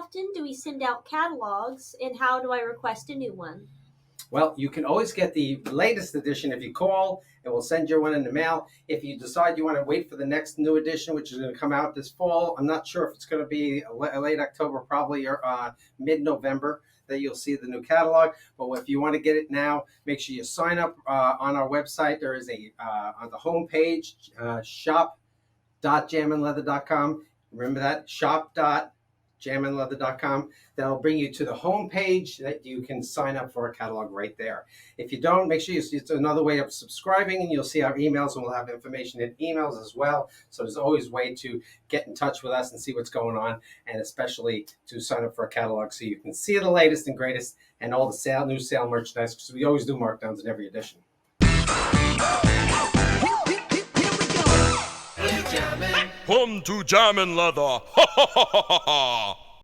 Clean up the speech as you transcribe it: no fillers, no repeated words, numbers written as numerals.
often do we send out catalogs, and how do I request a new one? Well, you can always get the latest edition if you call, and we'll send you one in the mail. If you decide you want to wait for the next new edition, which is going to come out this fall, I'm not sure if it's going to be late October, probably or mid-November that you'll see the new catalog. But if you want to get it now, make sure you sign up on our website. There is on the home page, shop.jaminleather.com. Remember that, shop.jaminleather.com. That'll bring you to the home page that you can sign up for a catalog right there. If you don't, make sure it's another way of subscribing, and you'll see our emails, and we'll have information in emails as well. So there's always a way to get in touch with us and see what's going on, and especially to sign up for a catalog so you can see the latest and greatest and all the new sale merchandise, because we always do markdowns in every edition. Come to Jamin Leather. Ha ha ha ha ha.